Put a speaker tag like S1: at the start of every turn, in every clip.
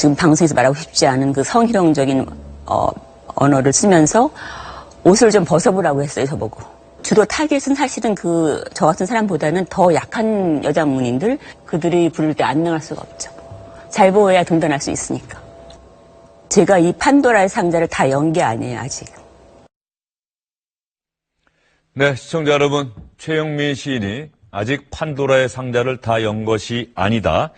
S1: 지금 방송에서 말하고 싶지 않은 그 성희롱적인 언어를 쓰면서 옷을 좀 벗어보라고 했어요, 저보고. 주로 타겟은 사실은 저 같은 사람보다는 더 약한 여자문인들, 그들이 부를 때 안 나갈 수가 없죠. 잘 보여야 돈단할 수 있으니까. 제가 이 판도라의 상자를 다 연 게 아니에요, 아직.
S2: 네, 시청자 여러분, 최영미 시인이 아직 판도라의 상자를 다 연 것이 아니다.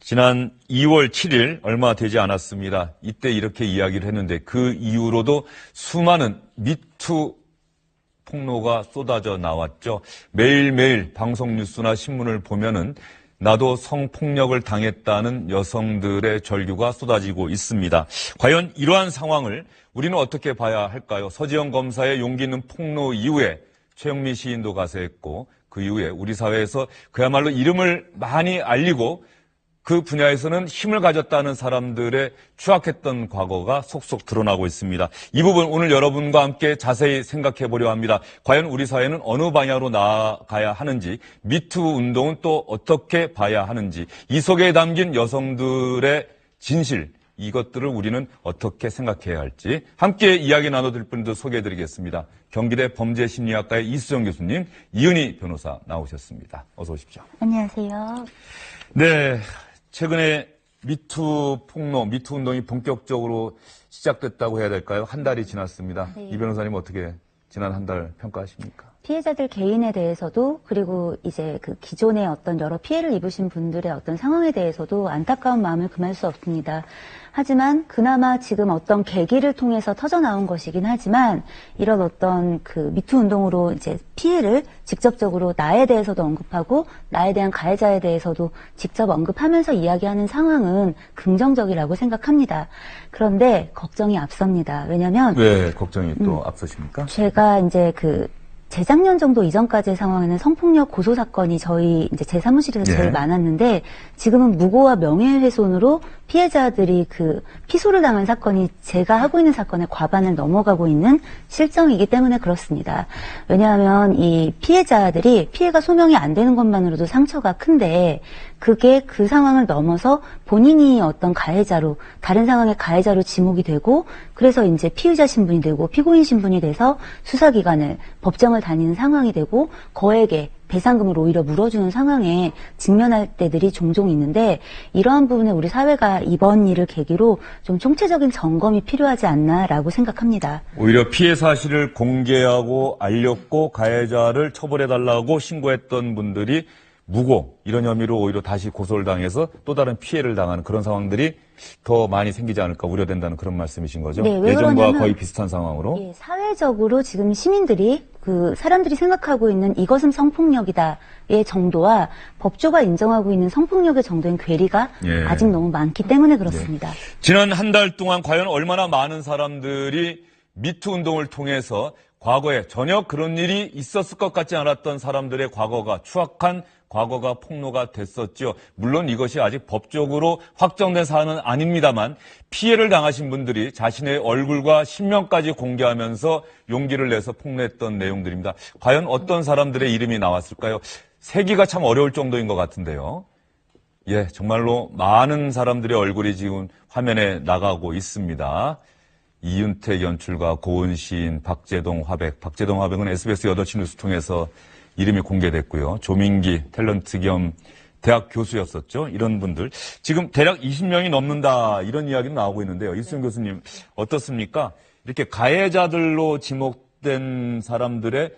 S2: 지난 2월 7일 얼마 되지 않았습니다. 이때 이렇게 이야기를 했는데 그 이후로도 수많은 미투 폭로가 쏟아져 나왔죠. 매일매일 방송 뉴스나 신문을 보면은 나도 성폭력을 당했다는 여성들의 절규가 쏟아지고 있습니다. 과연 이러한 상황을 우리는 어떻게 봐야 할까요? 서지영 검사의 용기 있는 폭로 이후에 최영미 시인도 가세했고 그 이후에 우리 사회에서 그야말로 이름을 많이 알리고 그 분야에서는 힘을 가졌다는 사람들의 추악했던 과거가 속속 드러나고 있습니다. 이 부분 오늘 여러분과 함께 자세히 생각해 보려 합니다. 과연 우리 사회는 어느 방향으로 나아가야 하는지, 미투 운동은 또 어떻게 봐야 하는지, 이 속에 담긴 여성들의 진실, 이것들을 우리는 어떻게 생각해야 할지 함께 이야기 나눠드릴 분들 소개해드리겠습니다. 경기대 범죄심리학과의 이수정 교수님, 이은희 변호사 나오셨습니다. 어서 오십시오.
S3: 안녕하세요.
S2: 네, 최근에 미투 폭로, 미투 운동이 본격적으로 시작됐다고 해야 될까요? 한 달이 지났습니다.
S3: 네.
S2: 이 변호사님 어떻게 지난 한 달 평가하십니까?
S3: 피해자들 개인에 대해서도 그리고 이제 그 기존에 어떤 여러 피해를 입으신 분들의 어떤 상황에 대해서도 안타까운 마음을 금할 수 없습니다. 하지만 그나마 지금 어떤 계기를 통해서 터져나온 것이긴 하지만 이런 어떤 그 미투 운동으로 이제 피해를 직접적으로 나에 대해서도 언급하고 나에 대한 가해자에 대해서도 직접 언급하면서 이야기하는 상황은 긍정적이라고 생각합니다. 그런데 걱정이 앞섭니다. 왜냐하면
S2: 왜 걱정이 또 앞서십니까?
S3: 제가 이제 재작년 정도 이전까지의 상황에는 성폭력 고소 사건이 저희 이제 제 사무실에서
S2: 예.
S3: 제일 많았는데 지금은 무고와 명예훼손으로 피해자들이 피소를 당한 사건이 제가 하고 있는 사건의 과반을 넘어가고 있는 실정이기 때문에 그렇습니다. 왜냐하면 이 피해자들이 피해가 소명이 안 되는 것만으로도 상처가 큰데 그게 그 상황을 넘어서 본인이 어떤 가해자로 다른 상황의 가해자로 지목이 되고 그래서 이제 피의자 신분이 되고 피고인 신분이 돼서 수사기관을 법정을 다니는 상황이 되고 거액의 배상금을 오히려 물어주는 상황에 직면할 때들이 종종 있는데 이러한 부분에 우리 사회가 이번 일을 계기로 좀 총체적인 점검이 필요하지 않나라고 생각합니다.
S2: 오히려 피해 사실을 공개하고 알렸고 가해자를 처벌해달라고 신고했던 분들이 무고 이런 혐의로 오히려 다시 고소를 당해서 또 다른 피해를 당하는 그런 상황들이 더 많이 생기지 않을까 우려된다는 그런 말씀이신 거죠?
S3: 네, 왜
S2: 예전과
S3: 그러냐면,
S2: 거의 비슷한 상황으로?
S3: 예, 사회적으로 지금 시민들이 사람들이 생각하고 있는 이것은 성폭력이다의 정도와 법조가 인정하고 있는 성폭력의 정도인 괴리가
S2: 예.
S3: 아직 너무 많기 때문에 그렇습니다.
S2: 지난 한 달 동안 과연 얼마나 많은 사람들이 미투 운동을 통해서 과거에 전혀 그런 일이 있었을 것 같지 않았던 사람들의 과거가 추악한 과거가 폭로가 됐었죠. 물론 이것이 아직 법적으로 확정된 사안은 아닙니다만 피해를 당하신 분들이 자신의 얼굴과 신명까지 공개하면서 용기를 내서 폭로했던 내용들입니다. 과연 어떤 사람들의 이름이 나왔을까요? 세기가 참 어려울 정도인 것 같은데요. 예, 정말로 많은 사람들의 얼굴이 지금 화면에 나가고 있습니다. 이윤택 연출가, 고은 시인, 박재동 화백. 박재동 화백은 SBS 8시 뉴스 통해서 이름이 공개됐고요. 조민기 탤런트 겸 대학 교수였었죠. 이런 분들. 지금 대략 20명이 넘는다 이런 이야기는 나오고 있는데요. 이수정 교수님 어떻습니까? 이렇게 가해자들로 지목된 사람들의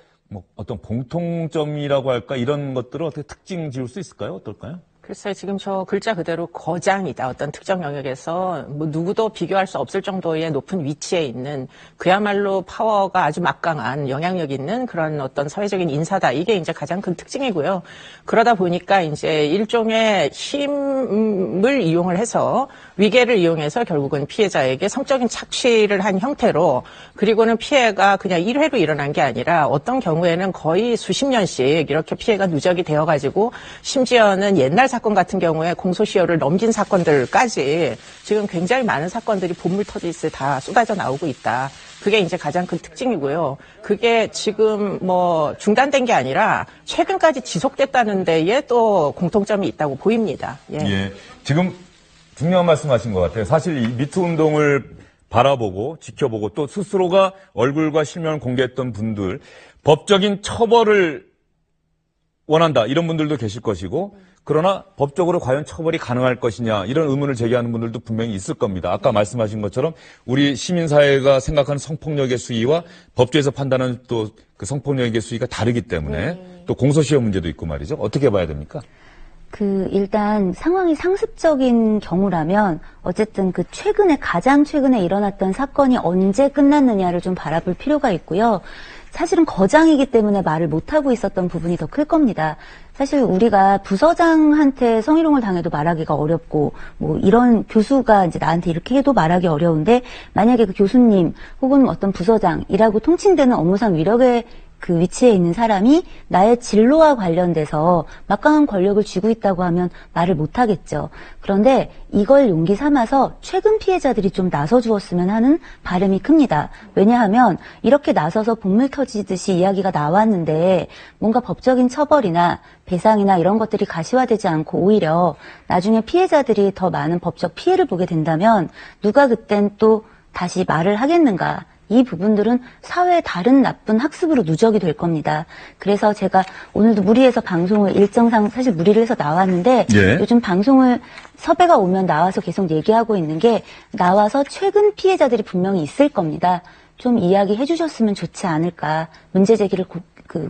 S2: 어떤 공통점이라고 할까 이런 것들을 어떻게 특징 지을 수 있을까요? 어떨까요?
S4: 글쎄요, 지금 저 글자 그대로 거장이다. 어떤 특정 영역에서 누구도 비교할 수 없을 정도의 높은 위치에 있는 그야말로 파워가 아주 막강한 영향력 있는 그런 어떤 사회적인 인사다. 이게 이제 가장 큰 특징이고요. 그러다 보니까 이제 일종의 힘을 이용을 해서 위계를 이용해서 결국은 피해자에게 성적인 착취를 한 형태로 그리고는 피해가 그냥 1회로 일어난 게 아니라 어떤 경우에는 거의 수십 년씩 이렇게 피해가 누적이 되어가지고 심지어는 옛날 사건 같은 경우에 공소시효를 넘긴 사건들까지 지금 굉장히 많은 사건들이 본물 터지듯이 다 쏟아져 나오고 있다. 그게 이제 가장 큰 특징이고요. 그게 지금 중단된 게 아니라 최근까지 지속됐다는 데에 또 공통점이 있다고 보입니다. 예.
S2: 예. 지금 중요한 말씀하신 것 같아요. 사실 이 미투 운동을 바라보고 지켜보고 또 스스로가 얼굴과 실명을 공개했던 분들, 법적인 처벌을 원한다 이런 분들도 계실 것이고, 그러나 법적으로 과연 처벌이 가능할 것이냐 이런 의문을 제기하는 분들도 분명히 있을 겁니다. 아까 말씀하신 것처럼 우리 시민사회가 생각하는 성폭력의 수위와 법조에서 판단하는 또 그 성폭력의 수위가 다르기 때문에 또 공소시효 문제도 있고 말이죠. 어떻게 봐야 됩니까?
S3: 일단 상황이 상습적인 경우라면 어쨌든 가장 최근에 일어났던 사건이 언제 끝났느냐를 좀 바라볼 필요가 있고요. 사실은 거장이기 때문에 말을 못하고 있었던 부분이 더 클 겁니다. 사실 우리가 부서장한테 성희롱을 당해도 말하기가 어렵고, 이런 교수가 이제 나한테 이렇게 해도 말하기 어려운데, 만약에 그 교수님 혹은 어떤 부서장이라고 통칭되는 업무상 위력의 그 위치에 있는 사람이 나의 진로와 관련돼서 막강한 권력을 쥐고 있다고 하면 말을 못하겠죠. 그런데 이걸 용기 삼아서 최근 피해자들이 좀 나서주었으면 하는 바람이 큽니다. 왜냐하면 이렇게 나서서 복물 터지듯이 이야기가 나왔는데 뭔가 법적인 처벌이나 배상이나 이런 것들이 가시화되지 않고 오히려 나중에 피해자들이 더 많은 법적 피해를 보게 된다면 누가 그땐 또 다시 말을 하겠는가. 이 부분들은 사회의 다른 나쁜 학습으로 누적이 될 겁니다. 그래서 제가 오늘도 무리해서 방송을 일정상 사실 무리를 해서 나왔는데 요즘 방송을 섭외가 오면 나와서 계속 얘기하고 있는 게 나와서 최근 피해자들이 분명히 있을 겁니다. 좀 이야기해 주셨으면 좋지 않을까. 문제 제기를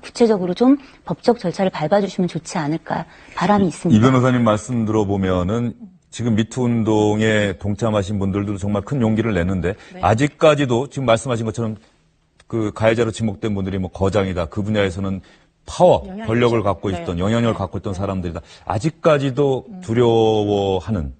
S3: 구체적으로 좀 법적 절차를 밟아주시면 좋지 않을까 바람이 있습니다.
S2: 이 변호사님 말씀 들어보면은 지금 미투 운동에 동참하신 분들도 정말 큰 용기를 냈는데 아직까지도 지금 말씀하신 것처럼 그 가해자로 지목된 분들이 거장이다. 그 분야에서는 파워, 권력을 갖고 있던 영향력을 갖고 있던 사람들이다. 아직까지도 두려워하는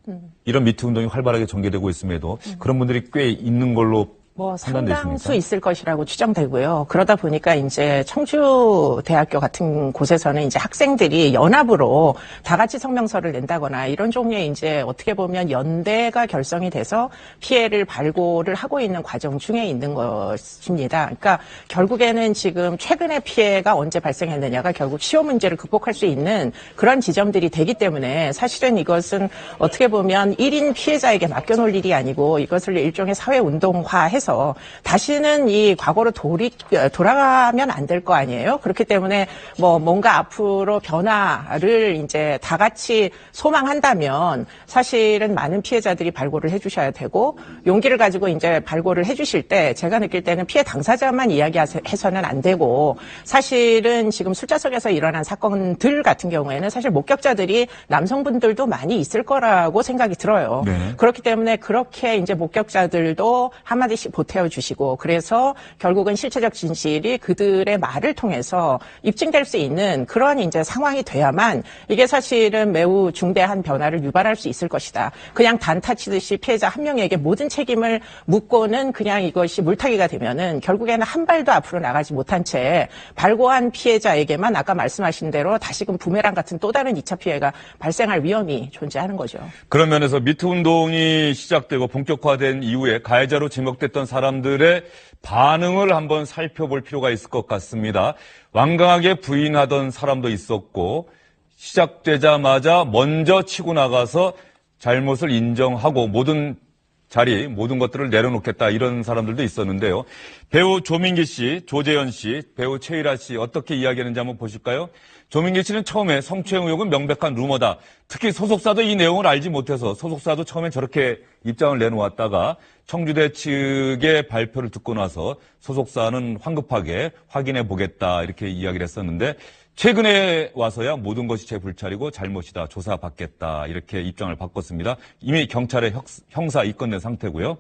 S2: 이런 미투 운동이 활발하게 전개되고 있음에도 그런 분들이 꽤 있는 걸로
S4: 상당수 있을 것이라고 추정되고요. 그러다 보니까 이제 청주대학교 같은 곳에서는 이제 학생들이 연합으로 다 같이 성명서를 낸다거나 이런 종류의 이제 어떻게 보면 연대가 결성이 돼서 피해를 발굴을 하고 있는 과정 중에 있는 것입니다. 그러니까 결국에는 지금 최근에 피해가 언제 발생했느냐가 결국 시효 문제를 극복할 수 있는 그런 지점들이 되기 때문에 사실은 이것은 어떻게 보면 1인 피해자에게 맡겨놓을 일이 아니고 이것을 일종의 사회운동화해서 다시는 이 과거로 돌아가면 안 될 거 아니에요. 그렇기 때문에 뭔가 앞으로 변화를 이제 다 같이 소망한다면 사실은 많은 피해자들이 발굴을 해주셔야 되고 용기를 가지고 이제 발굴을 해주실 때 제가 느낄 때는 피해 당사자만 이야기해서는 안 되고 사실은 지금 술자석에서 일어난 사건들 같은 경우에는 사실 목격자들이 남성분들도 많이 있을 거라고 생각이 들어요. 그렇기 때문에 그렇게 이제 목격자들도 한마디씩 보태어 주시고 그래서 결국은 실체적 진실이 그들의 말을 통해서 입증될 수 있는 그런 이제 상황이 돼야만 이게 사실은 매우 중대한 변화를 유발할 수 있을 것이다. 그냥 단타 치듯이 피해자 한 명에게 모든 책임을 묻고는 그냥 이것이 물타기가 되면은 결국에는 한 발도 앞으로 나가지 못한 채 발고한 피해자에게만 아까 말씀하신 대로 다시금 부메랑 같은 또 다른 2차 피해가 발생할 위험이 존재하는 거죠.
S2: 그런 면에서 미투 운동이 시작되고 본격화된 이후에 가해자로 지목됐던 사람들의 반응을 한번 살펴볼 필요가 있을 것 같습니다. 완강하게 부인하던 사람도 있었고 시작되자마자 먼저 치고 나가서 잘못을 인정하고 모든 것들을 내려놓겠다 이런 사람들도 있었는데요. 배우 조민기 씨, 조재현 씨, 배우 최일아 씨 어떻게 이야기하는지 한번 보실까요? 조민기 씨는 처음에 성추행 의혹은 명백한 루머다. 특히 소속사도 이 내용을 알지 못해서 소속사도 처음에 저렇게 입장을 내놓았다가 청주대 측의 발표를 듣고 나서 소속사는 황급하게 확인해 보겠다 이렇게 이야기를 했었는데 최근에 와서야 모든 것이 제 불찰이고 잘못이다. 조사받겠다. 이렇게 입장을 바꿨습니다. 이미 경찰에 형사 입건된 상태고요.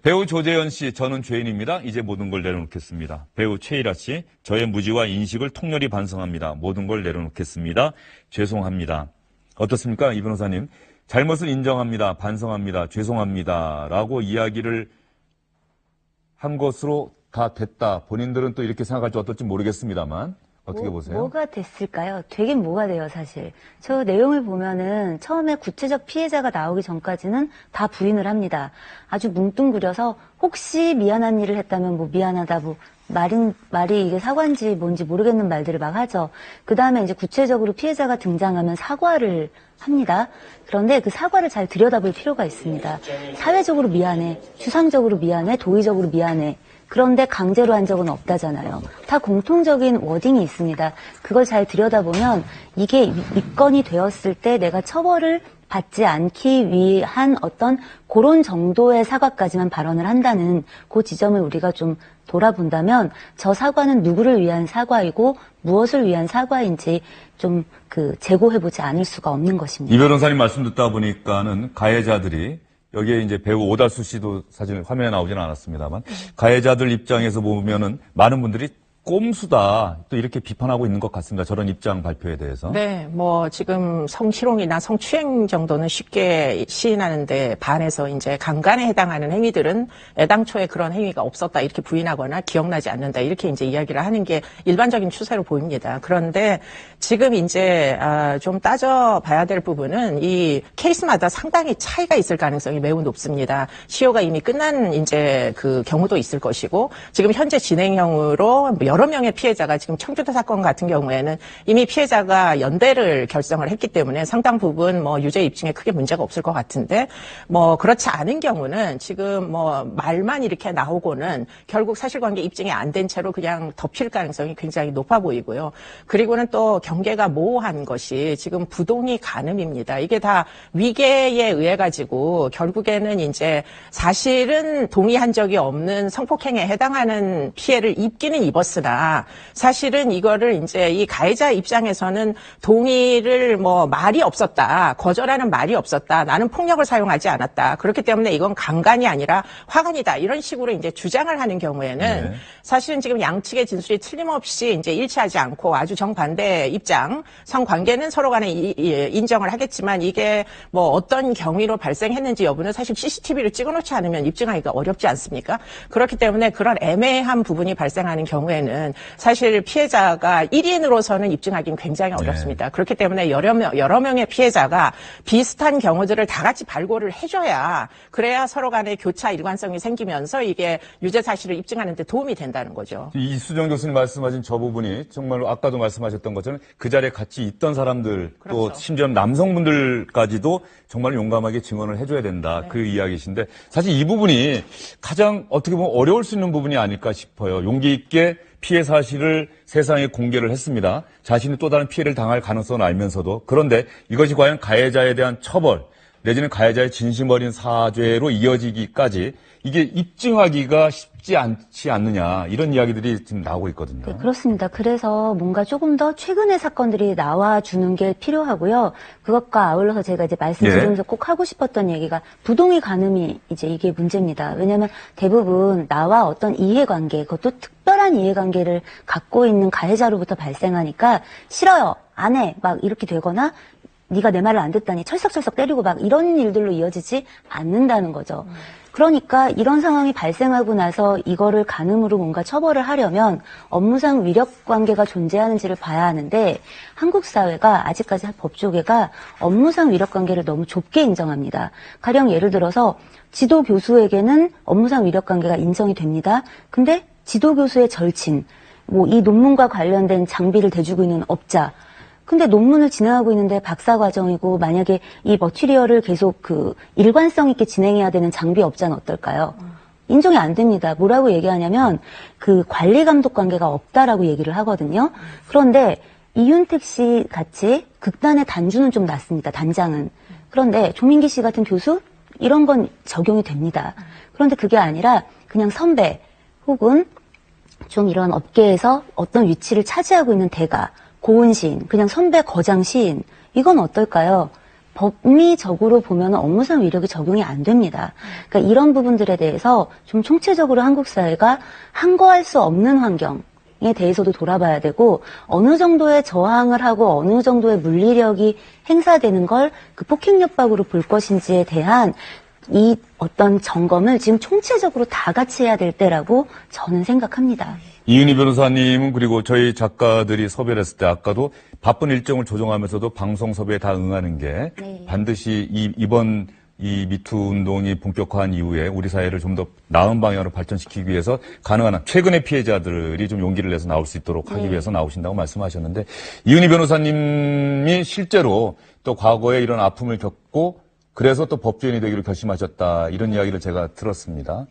S2: 배우 조재현 씨, 저는 죄인입니다. 이제 모든 걸 내려놓겠습니다. 배우 최일아 씨, 저의 무지와 인식을 통렬히 반성합니다. 모든 걸 내려놓겠습니다. 죄송합니다. 어떻습니까? 이 변호사님. 잘못을 인정합니다. 반성합니다. 죄송합니다. 라고 이야기를 한 것으로 다 됐다. 본인들은 또 이렇게 생각할지 어떨지 모르겠습니다만. 어떻게 보세요?
S3: 뭐가 됐을까요? 되긴 뭐가 돼요, 사실. 저 내용을 보면은 처음에 구체적 피해자가 나오기 전까지는 다 부인을 합니다. 아주 뭉뚱그려서 혹시 미안한 일을 했다면 미안하다, 말이 이게 사과인지 뭔지 모르겠는 말들을 막 하죠. 그 다음에 이제 구체적으로 피해자가 등장하면 사과를 합니다. 그런데 그 사과를 잘 들여다볼 필요가 있습니다. 사회적으로 미안해, 추상적으로 미안해, 도의적으로 미안해. 그런데 강제로 한 적은 없다잖아요. 다 공통적인 워딩이 있습니다. 그걸 잘 들여다보면 이게 입건이 되었을 때 내가 처벌을 받지 않기 위한 어떤 그런 정도의 사과까지만 발언을 한다는 그 지점을 우리가 좀 돌아본다면 저 사과는 누구를 위한 사과이고 무엇을 위한 사과인지 좀 재고해보지 않을 수가 없는 것입니다.
S2: 이 변호사님 말씀 듣다 보니까는 가해자들이 여기에 이제 배우 오달수 씨도 사실 화면에 나오지는 않았습니다만 가해자들 입장에서 보면은 많은 분들이 꼼수다 또 이렇게 비판하고 있는 것 같습니다. 저런 입장 발표에 대해서.
S4: 네, 뭐 지금 성희롱이나 성추행 정도는 쉽게 시인하는데 반해서 이제 강간에 해당하는 행위들은 애당초에 그런 행위가 없었다 이렇게 부인하거나 기억나지 않는다 이렇게 이제 이야기를 하는 게 일반적인 추세로 보입니다. 그런데 지금 이제 좀 따져봐야 될 부분은 이 케이스마다 상당히 차이가 있을 가능성이 매우 높습니다. 시효가 이미 끝난 이제 그 경우도 있을 것이고 지금 현재 진행형으로 여러 명의 피해자가 지금 청주대 사건 같은 경우에는 이미 피해자가 연대를 결성을 했기 때문에 상당 부분 뭐 유죄 입증에 크게 문제가 없을 것 같은데 뭐 그렇지 않은 경우는 지금 뭐 말만 이렇게 나오고는 결국 사실관계 입증이 안 된 채로 그냥 덮일 가능성이 굉장히 높아 보이고요. 그리고는 또 경계가 모호한 것이 지금 부동의 간음입니다. 이게 다 위계에 의해 가지고 결국에는 이제 사실은 동의한 적이 없는 성폭행에 해당하는 피해를 입기는 입었으나 사실은 이거를 이제 이 가해자 입장에서는 동의를 뭐 말이 없었다. 거절하는 말이 없었다. 나는 폭력을 사용하지 않았다. 그렇기 때문에 이건 강간이 아니라 화간이다. 이런 식으로 이제 주장을 하는 경우에는 사실은 지금 양측의 진술이 틀림없이 이제 일치하지 않고 아주 정반대 입장, 성관계는 서로 간에 인정을 하겠지만 이게 뭐 어떤 경위로 발생했는지 여부는 사실 CCTV를 찍어놓지 않으면 입증하기가 어렵지 않습니까? 그렇기 때문에 그런 애매한 부분이 발생하는 경우에는 사실 피해자가 1인으로서는 입증하기는 굉장히 어렵습니다. 그렇기 때문에 여러 명의 피해자가 비슷한 경우들을 다 같이 발굴을 해줘야 그래야 서로 간의 교차 일관성이 생기면서 이게 유죄 사실을 입증하는 데 도움이 된다는 거죠.
S2: 이수정 교수님 말씀하신 저 부분이 정말로 아까도 말씀하셨던 것처럼 그 자리에 같이 있던 사람들 또 심지어 남성분들까지도 정말 용감하게 증언을 해줘야 된다. 그 이야기이신데 사실 이 부분이 가장 어떻게 보면 어려울 수 있는 부분이 아닐까 싶어요. 용기 있게 피해 사실을 세상에 공개를 했습니다. 자신이 또 다른 피해를 당할 가능성을 알면서도 그런데 이것이 과연 가해자에 대한 처벌 내지는 가해자의 진심 어린 사죄로 이어지기까지 이게 입증하기가 쉽지 않지 않느냐 이런 이야기들이 지금 나오고 있거든요.
S3: 네, 그렇습니다. 그래서 뭔가 조금 더 최근의 사건들이 나와주는 게 필요하고요. 그것과 아울러서 제가 이제 말씀드리면서 꼭 하고 싶었던 얘기가 부동의 간음이 이제 이게 문제입니다. 왜냐하면 대부분 나와 어떤 이해관계, 그것도 특별한 이해관계를 갖고 있는 가해자로부터 발생하니까 싫어요, 안 해, 막 이렇게 되거나 네가 내 말을 안 듣다니 철썩철썩 때리고 막 이런 일들로 이어지지 않는다는 거죠. 그러니까 이런 상황이 발생하고 나서 이거를 간음으로 뭔가 처벌을 하려면 업무상 위력 관계가 존재하는지를 봐야 하는데 한국 사회가 아직까지 법조계가 업무상 위력 관계를 너무 좁게 인정합니다. 가령 예를 들어서 지도 교수에게는 업무상 위력 관계가 인정이 됩니다. 근데 지도 교수의 절친, 뭐 이 논문과 관련된 장비를 대주고 있는 업자, 근데 논문을 진행하고 있는데 박사과정이고 만약에 이 머티리얼을 계속 일관성 있게 진행해야 되는 장비업자는 어떨까요? 인정이 안 됩니다. 뭐라고 얘기하냐면 관리 감독 관계가 없다라고 얘기를 하거든요. 그런데 이윤택 씨 같이 극단의 단주는 좀 낫습니다. 단장은. 그런데 조민기 씨 같은 교수? 이런 건 적용이 됩니다. 그런데 그게 아니라 그냥 선배 혹은 좀 이런 업계에서 어떤 위치를 차지하고 있는 대가, 고은 시인, 그냥 선배 거장 시인, 이건 어떨까요? 법리적으로 보면 업무상 위력이 적용이 안 됩니다. 그러니까 이런 부분들에 대해서 좀 총체적으로 한국 사회가 항거할 수 없는 환경에 대해서도 돌아봐야 되고 어느 정도의 저항을 하고 어느 정도의 물리력이 행사되는 걸 폭행협박으로 볼 것인지에 대한 이 어떤 점검을 지금 총체적으로 다 같이 해야 될 때라고 저는 생각합니다.
S2: 이은희 변호사님은 그리고 저희 작가들이 섭외를 했을 때 아까도 바쁜 일정을 조정하면서도 방송 섭외에 다 응하는 게 반드시 이번 이 미투 운동이 본격화한 이후에 우리 사회를 좀 더 나은 방향으로 발전시키기 위해서 가능한 한 최근의 피해자들이 좀 용기를 내서 나올 수 있도록 하기 위해서 나오신다고 말씀하셨는데 이은희 변호사님이 실제로 또 과거에 이런 아픔을 겪고 그래서 또 법조인이 되기로 결심하셨다 이런 이야기를 제가 들었습니다.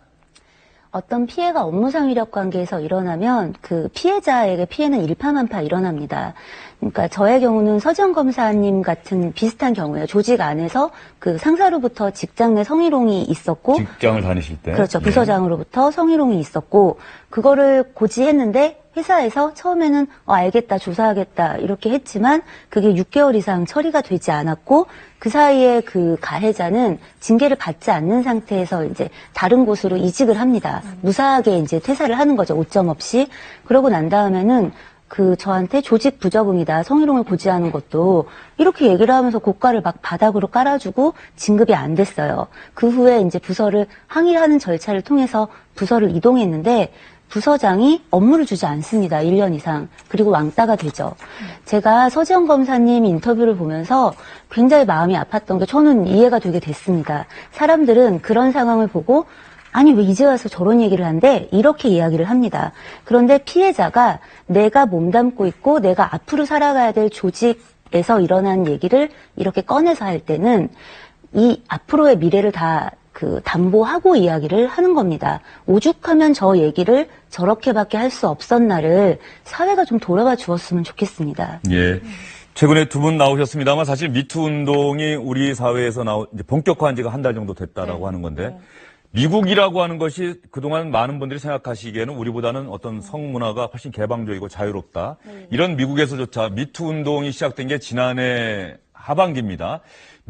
S3: 어떤 피해가 업무상 위력 관계에서 일어나면 그 피해자에게 피해는 일파만파 일어납니다. 그러니까 저의 경우는 서지영 검사님 같은 비슷한 경우예요. 조직 안에서 그 상사로부터 직장 내 성희롱이 있었고
S2: 직장을 다니실 때
S3: 그렇죠. 부서장으로부터 성희롱이 있었고 그거를 고지했는데 회사에서 처음에는 알겠다, 조사하겠다 이렇게 했지만 그게 6개월 이상 처리가 되지 않았고 그 사이에 그 가해자는 징계를 받지 않는 상태에서 이제 다른 곳으로 이직을 합니다. 무사하게 이제 퇴사를 하는 거죠. 오점 없이. 그러고 난 다음에는 그 저한테 조직 부적응이다. 성희롱을 고지하는 것도 이렇게 얘기를 하면서 고가를 막 바닥으로 깔아주고 진급이 안 됐어요. 그 후에 이제 부서를 항의하는 절차를 통해서 부서를 이동했는데 부서장이 업무를 주지 않습니다. 1년 이상. 그리고 왕따가 되죠. 제가 서지영 검사님 인터뷰를 보면서 굉장히 마음이 아팠던 게 저는 이해가 되게 됐습니다. 사람들은 그런 상황을 보고 아니 왜 이제 와서 저런 얘기를 한대? 이렇게 이야기를 합니다. 그런데 피해자가 내가 몸담고 있고 내가 앞으로 살아가야 될 조직에서 일어난 얘기를 이렇게 꺼내서 할 때는 이 앞으로의 미래를 다 담보하고 이야기를 하는 겁니다. 오죽하면 저 얘기를 저렇게밖에 할 수 없었나를 사회가 좀 돌아봐 주었으면 좋겠습니다.
S2: 예. 최근에 두 분 나오셨습니다만 사실 미투 운동이 우리 사회에서 이제 본격화한 지가 한 달 정도 됐다라고 하는 건데 미국이라고 하는 것이 그동안 많은 분들이 생각하시기에는 우리보다는 어떤 성문화가 훨씬 개방적이고 자유롭다. 이런 미국에서조차 미투 운동이 시작된 게 지난해 하반기입니다.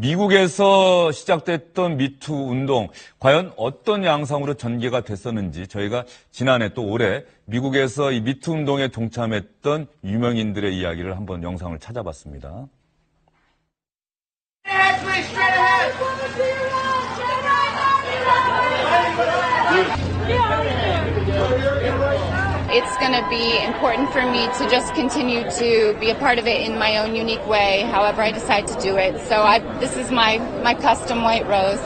S2: 미국에서 시작됐던 미투 운동, 과연 어떤 양상으로 전개가 됐었는지 저희가 지난해 또 올해 미국에서 이 미투 운동에 동참했던 유명인들의 이야기를 한번 영상을 찾아봤습니다.
S5: It's going to be important for me to just continue to be a part of it in my own unique way, however I decide to do it. So this is my custom white rose.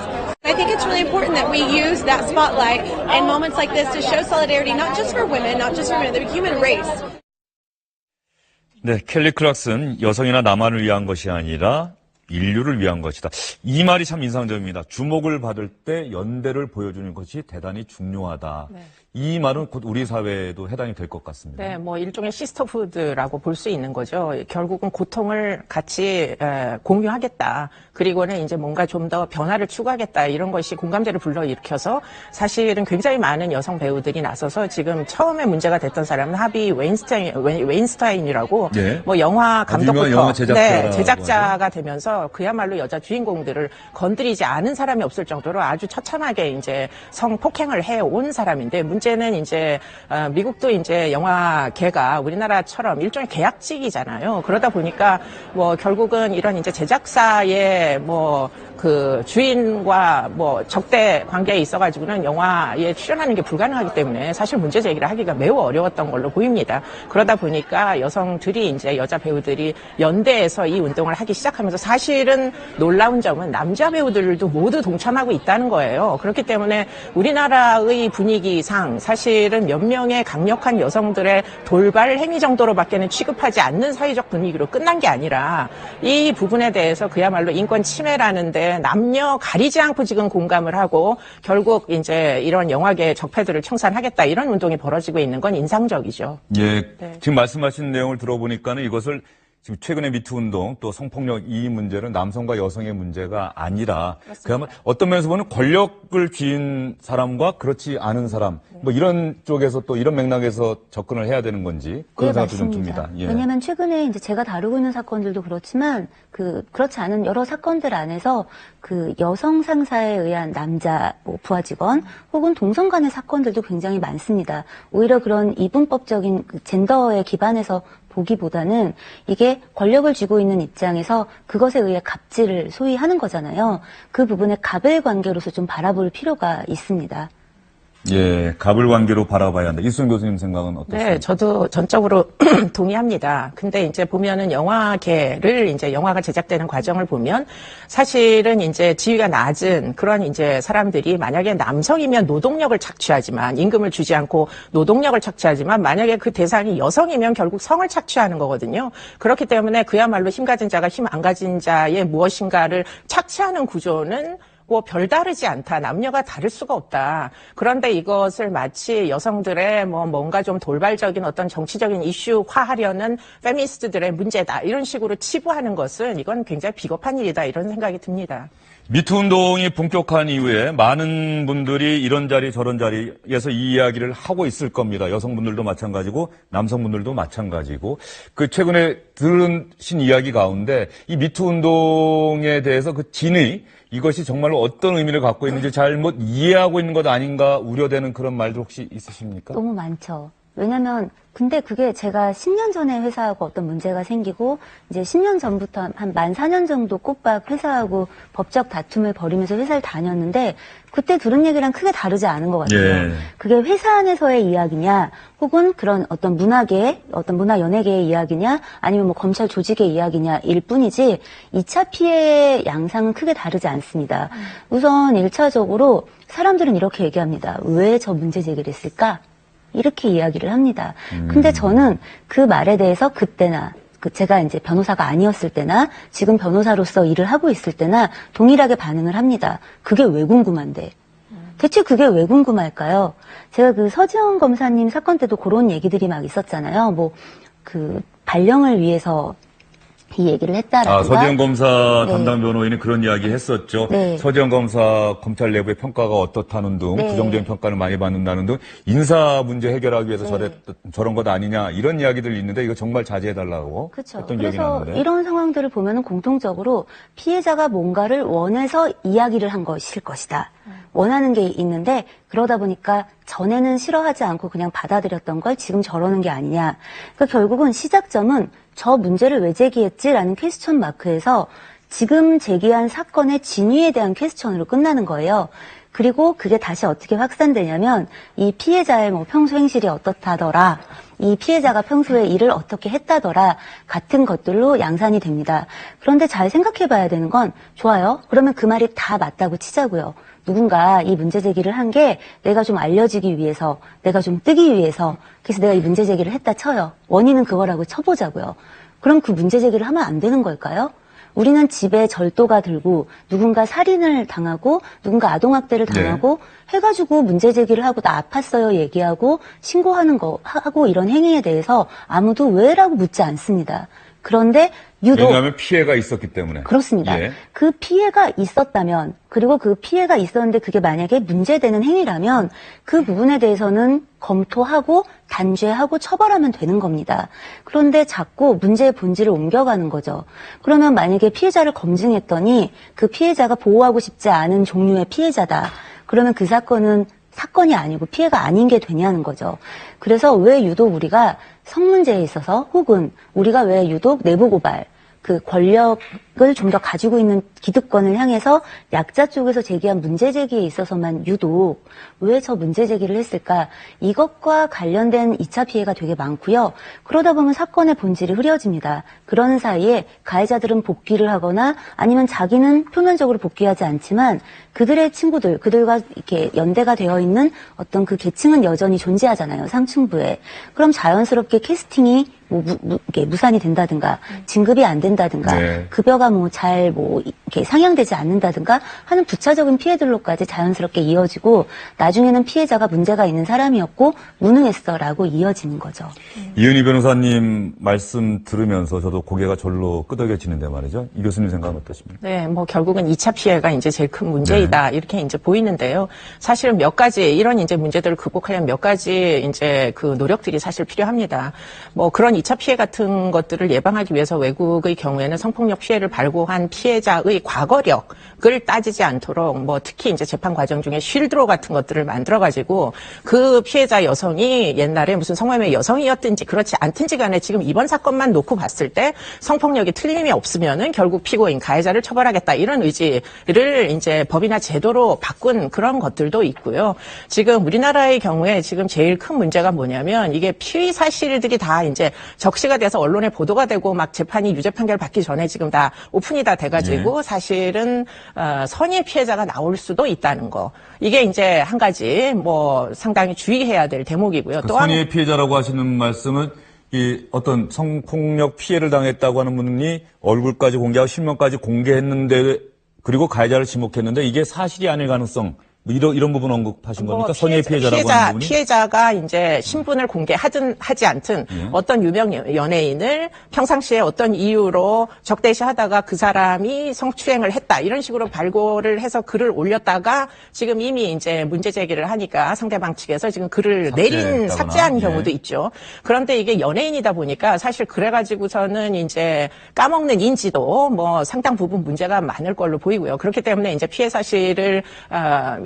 S6: I think it's really important that we use that spotlight and moments like this to show solidarity, not just for women, not just for men, the human race.
S2: 네, 켈리 클락슨, 여성이나 나만을 위한 것이 아니라 인류를 위한 것이다. 이 말이 참 인상적입니다. 주목을 받을 때 연대를 보여주는 것이 대단히 중요하다.
S4: 네.
S2: 이 말은 곧 우리 사회에도 해당이 될 것 같습니다.
S4: 네, 뭐 일종의 시스터후드라고 볼 수 있는 거죠. 결국은 고통을 같이 공유하겠다. 그리고는 이제 뭔가 좀 더 변화를 추구하겠다. 이런 것이 공감대를 불러일으켜서 사실은 굉장히 많은 여성 배우들이 나서서 지금 처음에 문제가 됐던 사람은 하비 웨인스타인이라고
S2: 네.
S4: 뭐 영화 감독부터
S2: 영화
S4: 제작자가 되면서 그야말로 여자 주인공들을 건드리지 않은 사람이 없을 정도로 아주 처참하게 이제 성폭행을 해온 사람인데 문제는 이제 미국도 이제 영화계가 우리나라처럼 일종의 계약직이잖아요. 그러다 보니까 뭐 결국은 이런 이제 제작사의 뭐 그 주인과 뭐 적대 관계에 있어가지고는 영화에 출연하는 게 불가능하기 때문에 사실 문제 제기를 하기가 매우 어려웠던 걸로 보입니다. 그러다 보니까 여성들이 이제 여자 배우들이 연대해서 이 운동을 하기 시작하면서 사실은 놀라운 점은 남자 배우들도 모두 동참하고 있다는 거예요. 그렇기 때문에 우리나라의 분위기상 사실은 몇 명의 강력한 여성들의 돌발 행위 정도로밖에는 취급하지 않는 사회적 분위기로 끝난 게 아니라 이 부분에 대해서 그야말로 인권 침해라는데 남녀 가리지 않고 지금 공감을 하고 결국 이제 이런 영화계 적폐들을 청산하겠다 이런 운동이 벌어지고 있는 건 인상적이죠.
S2: 예,
S4: 네.
S2: 지금 말씀하신 내용을 들어보니까는 이것을 지금 최근에 미투 운동 또 성폭력 이 문제는 남성과 여성의 문제가 아니라 그야말로 어떤 면에서 보면 권력을 쥐인 사람과 그렇지 않은 사람 뭐 이런 쪽에서 또 이런 맥락에서 접근을 해야 되는 건지 그런
S3: 네,
S2: 생각도 좀
S3: 맞습니다.
S2: 듭니다. 예.
S3: 왜냐하면 최근에 이제 제가 다루고 있는 사건들도 그렇지만 그렇지 않은 여러 사건들 안에서 그 여성 상사에 의한 남자 뭐 부하 직원 혹은 동성 간의 사건들도 굉장히 많습니다. 오히려 그런 이분법적인 그 젠더에 기반해서 보기보다는 이게 권력을 쥐고 있는 입장에서 그것에 의해 갑질을 소위 하는 거잖아요. 그 부분에 갑을 관계로서 좀 바라볼 필요가 있습니다.
S2: 예, 가불관계로 바라봐야 한다. 이수정 교수님 생각은 어떠십니까?
S4: 네, 저도 전적으로 동의합니다. 근데 이제 보면은 영화계를 이제 영화가 제작되는 과정을 보면 사실은 이제 지위가 낮은 그런 이제 사람들이 만약에 남성이면 노동력을 착취하지만 임금을 주지 않고 노동력을 착취하지만 만약에 그 대상이 여성이면 결국 성을 착취하는 거거든요. 그렇기 때문에 그야말로 힘 가진 자가 힘 안 가진 자의 무엇인가를 착취하는 구조는 뭐 별다르지 않다. 남녀가 다를 수가 없다. 그런데 이것을 마치 여성들의 뭐 뭔가 좀 돌발적인 어떤 정치적인 이슈화하려는 페미니스트들의 문제다. 이런 식으로 치부하는 것은 이건 굉장히 비겁한 일이다. 이런 생각이 듭니다.
S2: 미투 운동이 본격화한 이후에 많은 분들이 이런 자리 저런 자리에서 이 이야기를 하고 있을 겁니다. 여성분들도 마찬가지고 남성분들도 마찬가지고 그 최근에 들으신 이야기 가운데 이 미투 운동에 대해서 그 진위 이것이 정말로 어떤 의미를 갖고 있는지 잘못 이해하고 있는 것 아닌가 우려되는 그런 말도 혹시 있으십니까?
S3: 너무 많죠. 왜냐면 근데 그게 제가 10년 전에 회사하고 어떤 문제가 생기고 이제 10년 전부터 한 만 4년 정도 꼬박 회사하고 법적 다툼을 벌이면서 회사를 다녔는데 그때 들은 얘기랑 크게 다르지 않은 것 같아요.
S2: 예.
S3: 그게 회사 안에서의 이야기냐 혹은 그런 어떤 문화계, 어떤 문화연예계의 이야기냐 아니면 뭐 검찰 조직의 이야기냐 일 뿐이지 2차 피해의 양상은 크게 다르지 않습니다. 우선 1차적으로 사람들은 이렇게 얘기합니다. 왜 저 문제 제기를 했을까? 이렇게 이야기를 합니다. 근데 저는 그 말에 대해서 그때나 제가 이제 변호사가 아니었을 때나 지금 변호사로서 일을 하고 있을 때나 동일하게 반응을 합니다. 그게 왜 궁금한데? 대체 그게 왜 궁금할까요? 제가 그 서지영 검사님 사건 때도 그런 얘기들이 막 있었잖아요. 뭐 그 발령을 위해서 이 얘기를 했다라든가.
S2: 서지영 검사
S3: 네.
S2: 담당 변호인이 그런 이야기 했었죠.
S3: 네.
S2: 서지영 검사 검찰 내부의 평가가 어떻다는 등
S3: 네.
S2: 부정적인 평가를 많이 받는다는 등 인사 문제 해결하기 위해서
S3: 네.
S2: 저런 것 아니냐 이런 이야기들이 있는데 이거 정말 자제해달라고
S3: 그렇죠.
S2: 했던 기억이
S3: 그래서
S2: 나는데.
S3: 이런 상황들을 보면은 공통적으로 피해자가 뭔가를 원해서 이야기를 한 것일 것이다. 원하는 게 있는데 그러다 보니까 전에는 싫어하지 않고 그냥 받아들였던 걸 지금 저러는 게 아니냐. 그러니까 결국은 시작점은 저 문제를 왜 제기했지라는 퀘스천 마크에서 지금 제기한 사건의 진위에 대한 퀘스천으로 끝나는 거예요. 그리고 그게 다시 어떻게 확산되냐면 이 피해자의 뭐 평소 행실이 어떻다더라. 이 피해자가 평소에 일을 어떻게 했다더라 같은 것들로 양산이 됩니다. 그런데 잘 생각해 봐야 되는 건 좋아요. 그러면 그 말이 다 맞다고 치자고요. 누군가 이 문제 제기를 한 게 내가 좀 알려지기 위해서, 내가 좀 뜨기 위해서 그래서 내가 이 문제 제기를 했다 쳐요. 원인은 그거라고 쳐보자고요. 그럼 그 문제 제기를 하면 안 되는 걸까요? 우리는 집에 절도가 들고 누군가 살인을 당하고 누군가 아동학대를 당하고 해가지고 문제 제기를 하고 나 아팠어요 얘기하고 신고하는 거 하고 이런 행위에 대해서 아무도 왜라고 묻지 않습니다. 그런데 유독
S2: 왜냐하면 피해가 있었기 때문에.
S3: 그렇습니다.
S2: 예.
S3: 그 피해가 있었다면 그리고 그 피해가 있었는데 그게 만약에 문제되는 행위라면 그 부분에 대해서는 검토하고 단죄하고 처벌하면 되는 겁니다. 그런데 자꾸 문제의 본질을 옮겨가는 거죠. 그러면 만약에 피해자를 검증했더니 그 피해자가 보호하고 싶지 않은 종류의 피해자다. 그러면 그 사건은 사건이 아니고 피해가 아닌 게 되냐는 거죠. 그래서 왜 유독 우리가 성문제에 있어서 혹은 우리가 왜 유독 내부 고발 그 권력을 좀 더 가지고 있는 기득권을 향해서 약자 쪽에서 제기한 문제 제기에 있어서만 유독 왜 저 문제 제기를 했을까? 이것과 관련된 2차 피해가 되게 많고요. 그러다 보면 사건의 본질이 흐려집니다. 그러는 사이에 가해자들은 복귀를 하거나 아니면 자기는 표면적으로 복귀하지 않지만 그들의 친구들, 그들과 이렇게 연대가 되어 있는 어떤 그 계층은 여전히 존재하잖아요. 상층부에. 그럼 자연스럽게 캐스팅이 이렇게 무산이 된다든가 진급이 안 된다든가
S2: 네.
S3: 급여가 이렇게 상향되지 않는다든가 하는 부차적인 피해들로까지 자연스럽게 이어지고 나중에는 피해자가 문제가 있는 사람이었고 무능했어라고 이어지는 거죠.
S2: 이은희 변호사님 말씀 들으면서 저도 고개가 절로 끄덕여지는데 말이죠. 이 교수님 생각은 어떠십니까?
S4: 네, 뭐 결국은 2차 피해가 이제 제일 큰 문제이다. 이렇게 이제 보이는데요. 사실은 몇 가지 이런 이제 문제들을 극복하려면 몇 가지 이제 그 노력들이 사실 필요합니다. 뭐 그런 2차 피해 같은 것들을 예방하기 위해서 외국의 경우에는 성폭력 피해를 발고한 피해자의 과거력을 따지지 않도록 뭐 특히 이제 재판 과정 중에 쉴드로 같은 것들을 만들어가지고 그 피해자 여성이 옛날에 무슨 성매매 여성이었든지 그렇지 않든지 간에 지금 이번 사건만 놓고 봤을 때 성폭력이 틀림이 없으면은 결국 피고인 가해자를 처벌하겠다 이런 의지를 이제 법이나 제도로 바꾼 그런 것들도 있고요. 지금 우리나라의 경우에 지금 제일 큰 문제가 뭐냐면 이게 피의 사실들이 다 이제 적시가 돼서 언론에 보도가 되고 막 재판이 유죄 판결 받기 전에 지금 다 오픈이 다 돼가지고 사실은 선의 피해자가 나올 수도 있다는 거. 이게 이제 한 가지 뭐 상당히 주의해야 될 대목이고요.
S2: 그
S4: 또 한
S2: 선의의 피해자라고 하시는 말씀은 이 어떤 성폭력 피해를 당했다고 하는 분이 얼굴까지 공개하고 실명까지 공개했는데 그리고 가해자를 지목했는데 이게 사실이 아닐 가능성 뭐 이런 부분 언급하신 겁니까? 선의의 피해자라고 하는 부분이?
S4: 피해자가 이제 신분을 공개하든 하지 않든 어떤 유명 연예인을 평상시에 어떤 이유로 적대시하다가 그 사람이 성추행을 했다 이런 식으로 발고를 해서 글을 올렸다가 지금 이미 이제 문제 제기를 하니까 상대방 측에서 지금 글을 삭제한 경우도 있죠. 그런데 이게 연예인이다 보니까 사실 그래가지고서는 이제 까먹는 인지도 뭐 상당 부분 문제가 많을 걸로 보이고요. 그렇기 때문에 이제 피해 사실을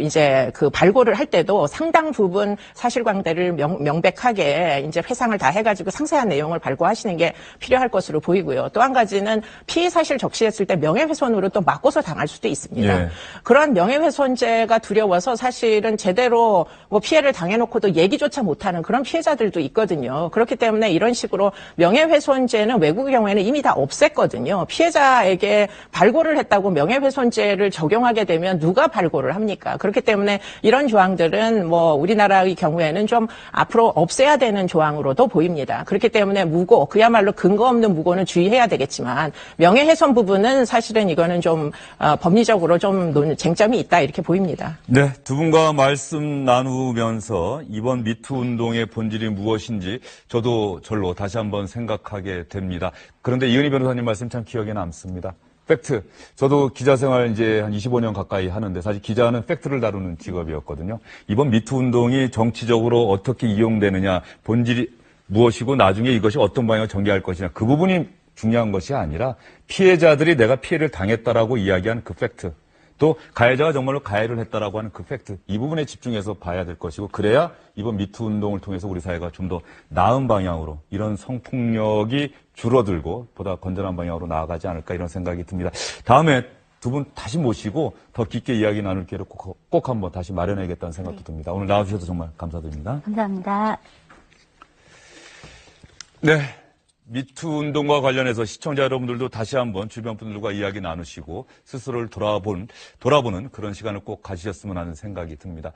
S4: 이제 그 발고를 할 때도 상당 부분 사실관계를 명백하게 이제 회상을 다 해가지고 상세한 내용을 발고하시는 게 필요할 것으로 보이고요. 또 한 가지는 피해 사실 적시했을 때 명예훼손으로 또 맞고서 당할 수도 있습니다.
S2: 예.
S4: 그런 명예훼손죄가 두려워서 사실은 제대로 뭐 피해를 당해놓고도 얘기조차 못하는 그런 피해자들도 있거든요. 그렇기 때문에 이런 식으로 명예훼손죄는 외국의 경우에는 이미 다 없앴거든요. 피해자에게 발고를 했다고 명예훼손죄를 적용하게 되면 누가 발고를 합니까? 그렇기 때문에 이런 조항들은 뭐 우리나라의 경우에는 좀 앞으로 없애야 되는 조항으로도 보입니다. 그렇기 때문에 무고, 그야말로 근거 없는 무고는 주의해야 되겠지만 명예훼손 부분은 사실은 이거는 좀 법리적으로 좀 쟁점이 있다 이렇게 보입니다.
S2: 네, 두 분과 말씀 나누면서 이번 미투 운동의 본질이 무엇인지 저도 절로 다시 한번 생각하게 됩니다. 그런데 이은희 변호사님 말씀 참 기억에 남습니다. 팩트. 저도 기자 생활 이제 한 25년 가까이 하는데 사실 기자는 팩트를 다루는 직업이었거든요. 이번 미투 운동이 정치적으로 어떻게 이용되느냐, 본질이 무엇이고 나중에 이것이 어떤 방향을 전개할 것이냐, 그 부분이 중요한 것이 아니라 피해자들이 내가 피해를 당했다라고 이야기하는 그 팩트. 또 가해자가 정말로 가해를 했다라고 하는 그 팩트. 이 부분에 집중해서 봐야 될 것이고 그래야 이번 미투 운동을 통해서 우리 사회가 좀 더 나은 방향으로 이런 성폭력이 줄어들고 보다 건전한 방향으로 나아가지 않을까 이런 생각이 듭니다. 다음에 두 분 다시 모시고 더 깊게 이야기 나눌 기회를 꼭 한번 다시 마련해야겠다는 생각도 듭니다. 오늘 나와주셔서 정말 감사드립니다.
S3: 감사합니다.
S2: 네. 미투 운동과 관련해서 시청자 여러분들도 다시 한번 주변 분들과 이야기 나누시고 스스로를 돌아보는 그런 시간을 꼭 가지셨으면 하는 생각이 듭니다.